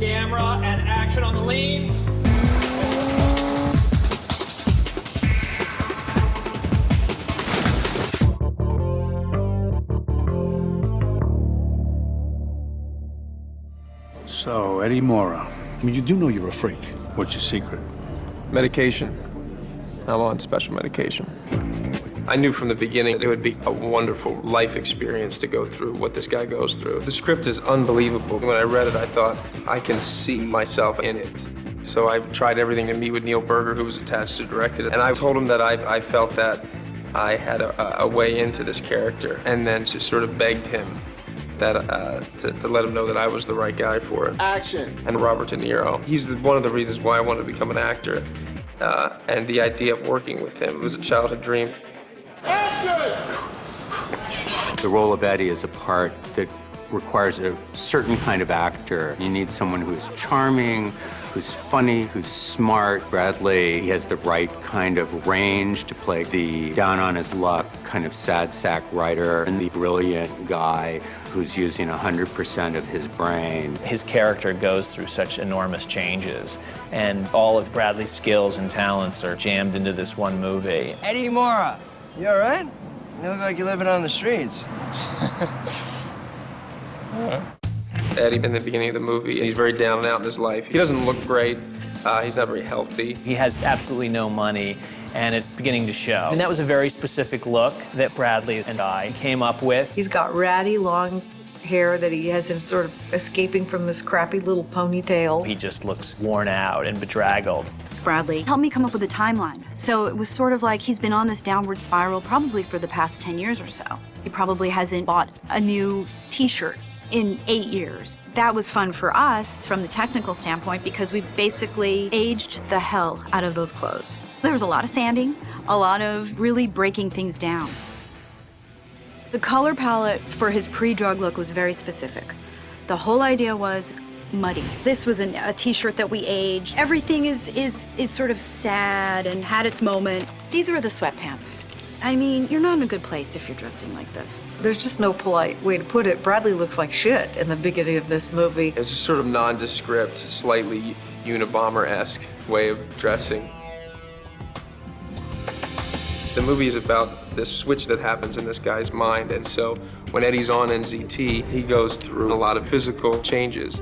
camera and action on the lean. So, Eddie Mora, I mean, you do know you're a freak. What's your secret? Medication. I'm on special medication. I knew from the beginning it would be a wonderful life experience to go through what this guy goes through. The script is unbelievable. When I read it, I thought, I can see myself in it. So I tried everything to meet with Neil Berger, who was attached to direct it, and I told him that I felt that I had a way into this character, and then just sort of begged him that to let him know that I was the right guy for it. Action. And Robert De Niro. He's one of the reasons why I wanted to become an actor. And the idea of working with him was a childhood dream. Action! The role of Eddie is a part that requires a certain kind of actor. You need someone who's charming, who's funny, who's smart. Bradley, he has the right kind of range to play the down-on-his-luck kind of sad sack writer and the brilliant guy who's using 100% of his brain. His character goes through such enormous changes, and all of Bradley's skills and talents are jammed into this one movie. Eddie Mora, you all right? You look like you're living on the streets. Eddie, in the beginning of the movie, he's very down and out in his life. He doesn't look great. He's not very healthy. He has absolutely no money, and it's beginning to show. And that was a very specific look that Bradley and I came up with. He's got ratty, long hair that he has him sort of escaping from this crappy little ponytail. He just looks worn out and bedraggled. Bradley helped me come up with a timeline. So it was sort of like he's been on this downward spiral probably for the past 10 years or so. He probably hasn't bought a new t-shirt in 8 years. That was fun for us from the technical standpoint because we basically aged the hell out of those clothes. There was a lot of sanding, a lot of really breaking things down. The color palette for his pre-drug look was very specific. The whole idea was muddy. This was a t-shirt that we aged. Everything is sort of sad and had its moment. These were the sweatpants. I mean, you're not in a good place if you're dressing like this. There's just no polite way to put it. Bradley looks like shit in the beginning of this movie. It's a sort of nondescript, slightly Unabomber-esque way of dressing. The movie is about this switch that happens in this guy's mind, and so when Eddie's on NZT, he goes through a lot of physical changes.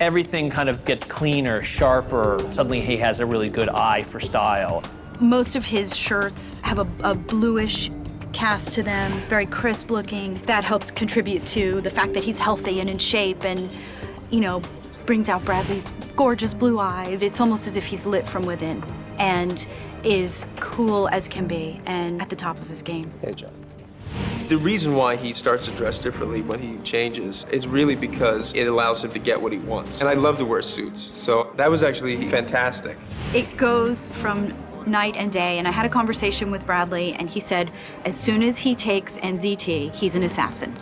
Everything kind of gets cleaner, sharper. Suddenly he has a really good eye for style. Most of his shirts have a bluish cast to them, very crisp looking. That helps contribute to the fact that he's healthy and in shape and, you know, brings out Bradley's gorgeous blue eyes. It's almost as if he's lit from within and is cool as can be and at the top of his game. Hey, John. The reason why he starts to dress differently when he changes is really because it allows him to get what he wants. And I love to wear suits, so that was actually fantastic. It goes from night and day, and I had a conversation with Bradley, and he said, as soon as he takes NZT, he's an assassin.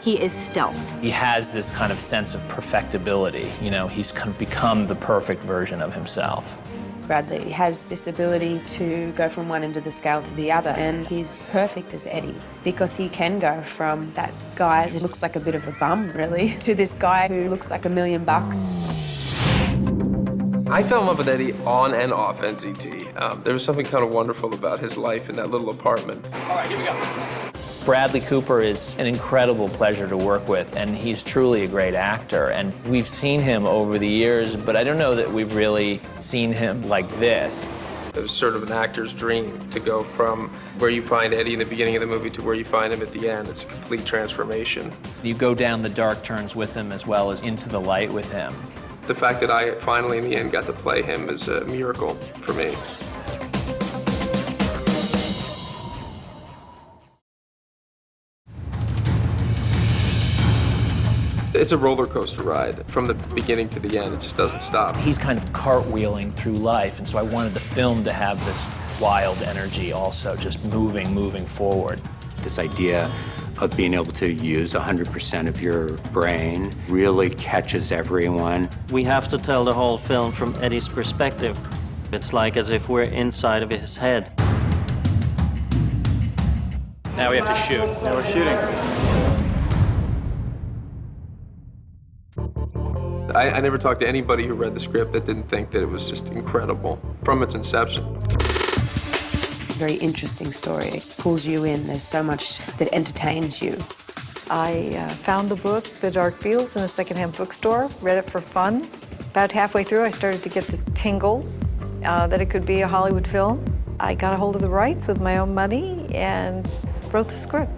He is stealth. He has this kind of sense of perfectibility. You know, he's kind of become the perfect version of himself. Bradley has this ability to go from one end of the scale to the other, and he's perfect as Eddie because he can go from that guy that looks like a bit of a bum, really, to this guy who looks like $1 million. I fell in love with Eddie on and off NZT. There was something kind of wonderful about his life in that little apartment. All right, here we go. Bradley Cooper is an incredible pleasure to work with, and he's truly a great actor. And we've seen him over the years, but I don't know that we've really seen him like this. It was sort of an actor's dream to go from where you find Eddie in the beginning of the movie to where you find him at the end. It's a complete transformation. You go down the dark turns with him as well as into the light with him. The fact that I finally in the end got to play him is a miracle for me. It's a roller coaster ride. From the beginning to the end, it just doesn't stop. He's kind of cartwheeling through life, and so I wanted the film to have this wild energy also, just moving forward. This idea of being able to use 100% of your brain really catches everyone. We have to tell the whole film from Eddie's perspective. It's like as if we're inside of his head. Now we have to shoot. Now we're shooting. I never talked to anybody who read the script that didn't think that it was just incredible from its inception. Very interesting story. Pulls you in. There's so much that entertains you. I found the book, The Dark Fields, in a secondhand bookstore, read it for fun. About halfway through, I started to get this tingle that it could be a Hollywood film. I got a hold of the rights with my own money and wrote the script.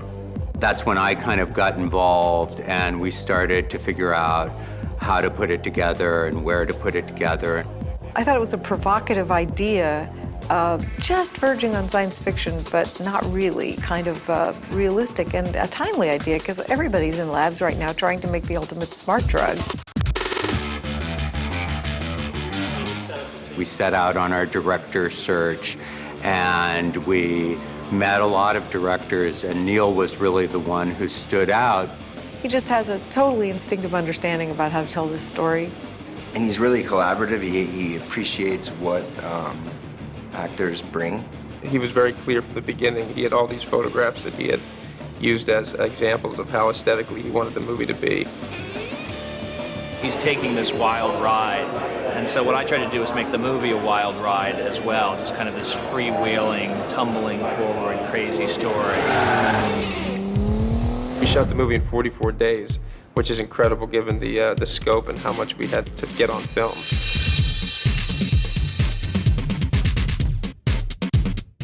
That's when I kind of got involved and we started to figure out how to put it together and where to put it together. I thought it was a provocative idea, just verging on science fiction, but not really, kind of realistic and a timely idea, because everybody's in labs right now trying to make the ultimate smart drug. We set out on our director search and we met a lot of directors, and Neil was really the one who stood out. He just has a totally instinctive understanding about how to tell this story. And he's really collaborative. He appreciates what actors bring. He was very clear from the beginning. He had all these photographs that he had used as examples of how aesthetically he wanted the movie to be. He's taking this wild ride, and so what I try to do is make the movie a wild ride as well, just kind of this freewheeling, tumbling forward, crazy story. We shot the movie in 44 days, which is incredible given the scope and how much we had to get on film.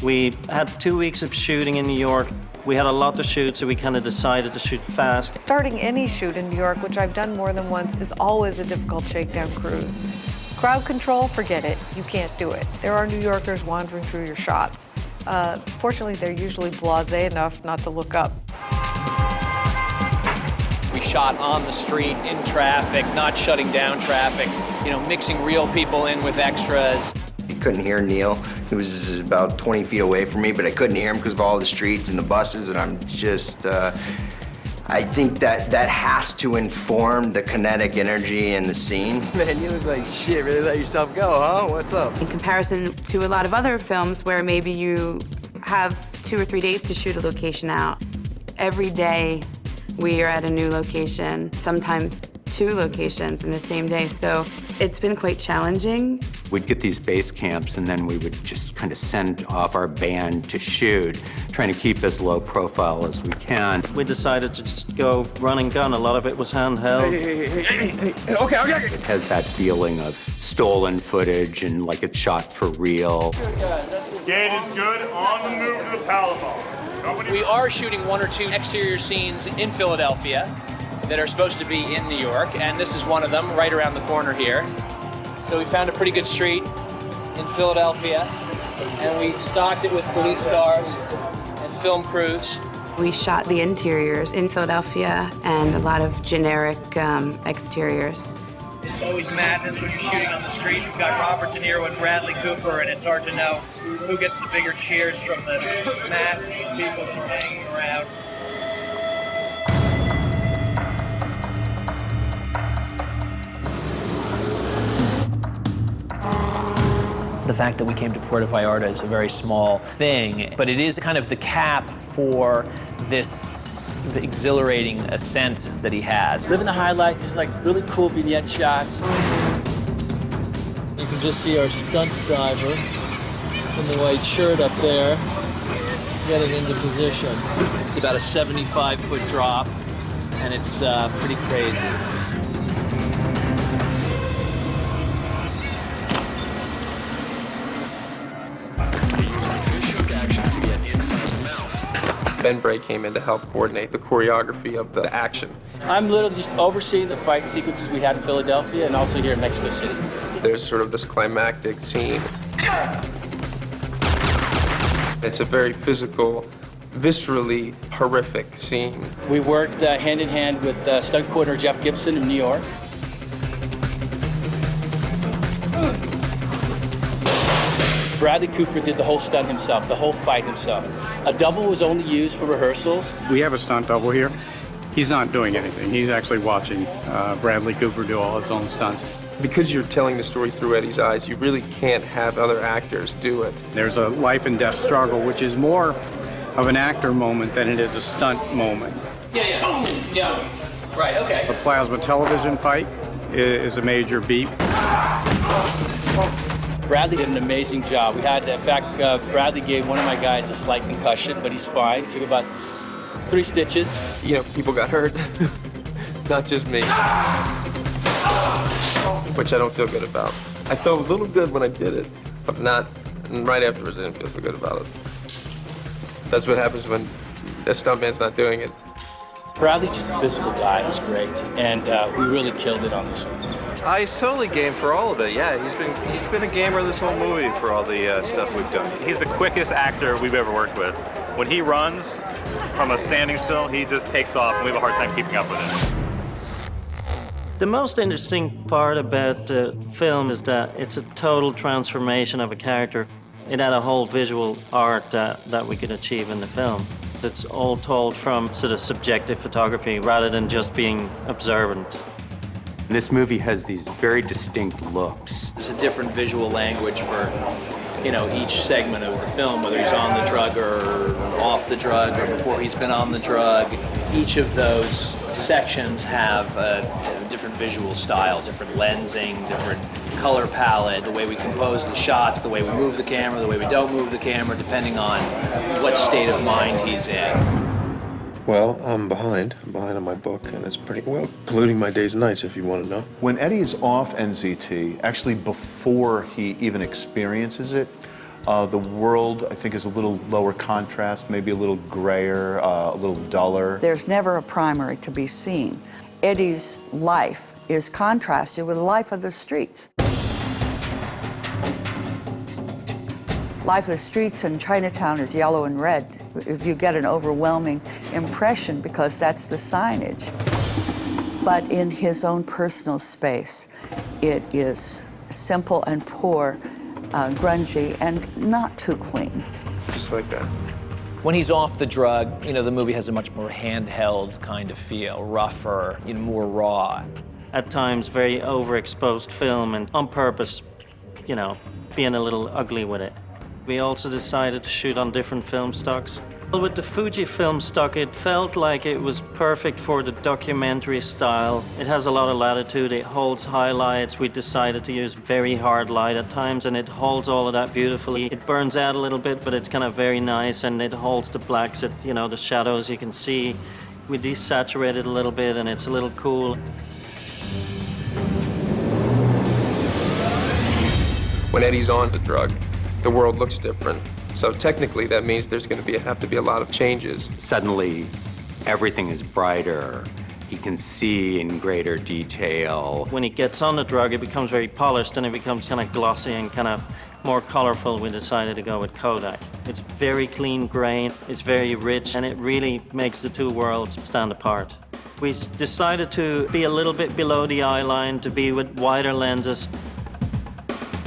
We had 2 weeks of shooting in New York. We had a lot to shoot, so we kind of decided to shoot fast. Starting any shoot in New York, which I've done more than once, is always a difficult shakedown cruise. Crowd control, forget it. You can't do it. There are New Yorkers wandering through your shots. Fortunately, they're usually blasé enough not to look up. We shot on the street, in traffic, not shutting down traffic, you know, mixing real people in with extras. You couldn't hear Neil. He was about 20 feet away from me, but I couldn't hear him because of all the streets and the buses, and I'm just, I think that has to inform the kinetic energy in the scene. Man, you look like shit. Really let yourself go, huh? What's up? In comparison to a lot of other films where maybe you have 2 or 3 days to shoot a location out, every day we are at a new location, sometimes 2 locations in the same day, so it's been quite challenging. We'd get these base camps and then we would just kind of send off our band to shoot, trying to keep as low profile as we can. We decided to just go run and gun. A lot of it was handheld. Hey, okay. It has that feeling of stolen footage and like it's shot for real. Gate is good. On the move to the Palomar. We are shooting 1 or 2 exterior scenes in Philadelphia that are supposed to be in New York, and this is one of them right around the corner here. So we found a pretty good street in Philadelphia, and we stocked it with police cars and film crews. We shot the interiors in Philadelphia and a lot of generic exteriors. It's always madness when you're shooting on the streets. We've got Robert De Niro and Bradley Cooper, and it's hard to know who gets the bigger cheers from the masses of people hanging around. The fact that we came to Puerto Vallarta is a very small thing, but it is kind of the cap for this exhilarating ascent that he has. Living the highlight, just like really cool vignette shots. You can just see our stunt driver in the white shirt up there, getting into position. It's about a 75-foot drop, and it's pretty crazy. Ben Bray came in to help coordinate the choreography of the action. I'm literally just overseeing the fight sequences we had in Philadelphia and also here in Mexico City. There's sort of this climactic scene. It's a very physical, viscerally horrific scene. We worked hand in hand with stunt coordinator Jeff Gibson in New York. Bradley Cooper did the whole stunt himself, the whole fight himself. A double was only used for rehearsals. We have a stunt double here. He's not doing anything. He's actually watching Bradley Cooper do all his own stunts. Because you're telling the story through Eddie's eyes, you really can't have other actors do it. There's a life and death struggle, which is more of an actor moment than it is a stunt moment. Yeah. Right, okay. The plasma television fight is a major beep. Bradley did an amazing job. We had, in fact, Bradley gave one of my guys a slight concussion, but he's fine. Took about 3 stitches. You know, people got hurt, not just me, which I don't feel good about. I felt a little good when I did it, but not, and right afterwards I didn't feel so good about it. That's what happens when a stuntman's not doing it. Bradley's just a physical guy. He's great, and we really killed it on this one. He's totally game for all of it. Yeah, he's been a gamer this whole movie for all the stuff we've done. He's the quickest actor we've ever worked with. When he runs from a standing still, he just takes off, and we have a hard time keeping up with him. The most interesting part about the film is that it's a total transformation of a character. It had a whole visual art that we could achieve in the film. It's all told from sort of subjective photography rather than just being observant. This movie has these very distinct looks. There's a different visual language for, you know, each segment of the film, whether he's on the drug or off the drug or before he's been on the drug. Each of those sections have a different visual style, different lensing, different color palette, the way we compose the shots, the way we move the camera, the way we don't move the camera, depending on what state of mind he's in. Well, I'm behind. I'm behind on my book, and it's pretty, well, polluting my days and nights, if you want to know. When Eddie is off NZT, actually before he even experiences it, the world, I think, is a little lower contrast, maybe a little grayer, a little duller. There's never a primary to be seen. Eddie's life is contrasted with the life of the streets. Life of the streets in Chinatown is yellow and red. If you get an overwhelming impression because that's the signage. But in his own personal space, it is simple and poor, grungy, and not too clean. Just like that. When he's off the drug, you know, the movie has a much more handheld kind of feel, rougher, you know, more raw. At times, very overexposed film, and on purpose, you know, being a little ugly with it. We also decided to shoot on different film stocks. With the Fuji film stock, it felt like it was perfect for the documentary style. It has a lot of latitude, it holds highlights. We decided to use very hard light at times, and it holds all of that beautifully. It burns out a little bit, but it's kind of very nice, and it holds the blacks, you know, the shadows you can see. We desaturated a little bit, and it's a little cool. When Eddie's on the drug, the world looks different. So technically, that means there's going to have to be a lot of changes. Suddenly, everything is brighter. He can see in greater detail. When he gets on the drug, it becomes very polished, and it becomes kind of glossy and kind of more colorful. We decided to go with Kodak. It's very clean grain, it's very rich, and it really makes the two worlds stand apart. We decided to be a little bit below the eye line, to be with wider lenses.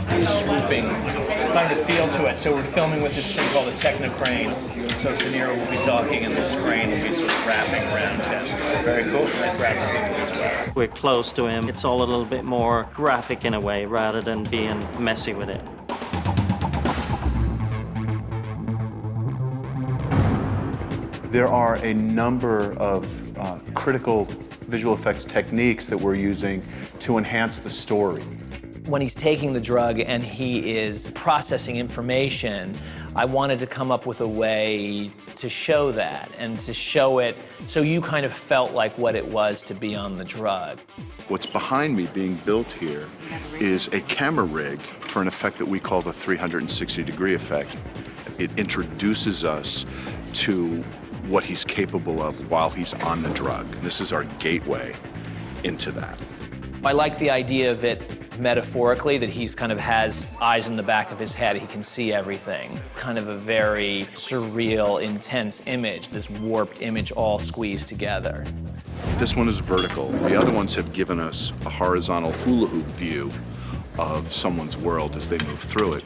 Swooping kind of feel to it. So we're filming with this thing called a technocrane. So De Niro will be talking and this crane will be sort of wrapping around him. Very cool. And grabbing people as well. We're close to him. It's all a little bit more graphic in a way rather than being messy with it. There are a number of critical visual effects techniques that we're using to enhance the story. When he's taking the drug and he is processing information, I wanted to come up with a way to show that and to show it so you kind of felt like what it was to be on the drug. What's behind me being built here is a camera rig for an effect that we call the 360-degree effect. It introduces us to what he's capable of while he's on the drug. This is our gateway into that. I like the idea of it metaphorically, that he's kind of has eyes in the back of his head, he can see everything. Kind of a very surreal, intense image, this warped image all squeezed together. This one is vertical. The other ones have given us a horizontal hula hoop view of someone's world as they move through it.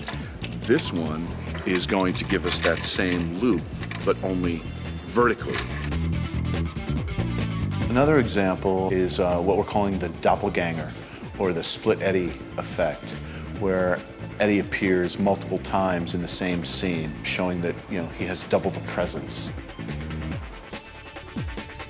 This one is going to give us that same loop, but only vertically. Another example is what we're calling the doppelganger, or the split Eddie effect, where Eddie appears multiple times in the same scene, showing that, you know, he has double the presence.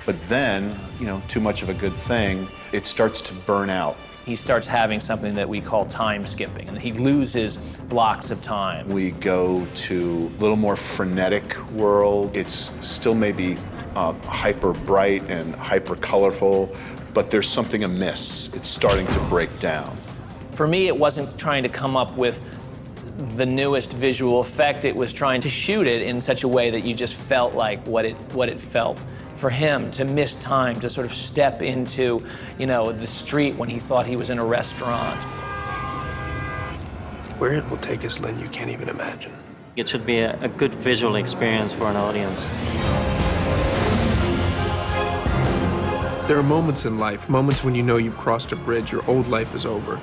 But then, you know, too much of a good thing, it starts to burn out. he starts having something that we call time skipping, and he loses blocks of time. We go to a little more frenetic world. It's still maybe hyper bright and hyper colorful, but there's something amiss. It's starting to break down. For me, it wasn't trying to come up with the newest visual effect. It was trying to shoot it in such a way that you just felt like what it felt. For him to miss time, to sort of step into, you know, the street when he thought he was in a restaurant. Where it will take us, Lynn, you can't even imagine. It should be a good visual experience for an audience. There are moments in life, moments when you know you've crossed a bridge, your old life is over.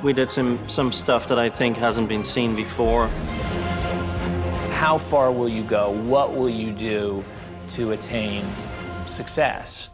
We did some stuff that I think hasn't been seen before. How far will you go? What will you do to attain success?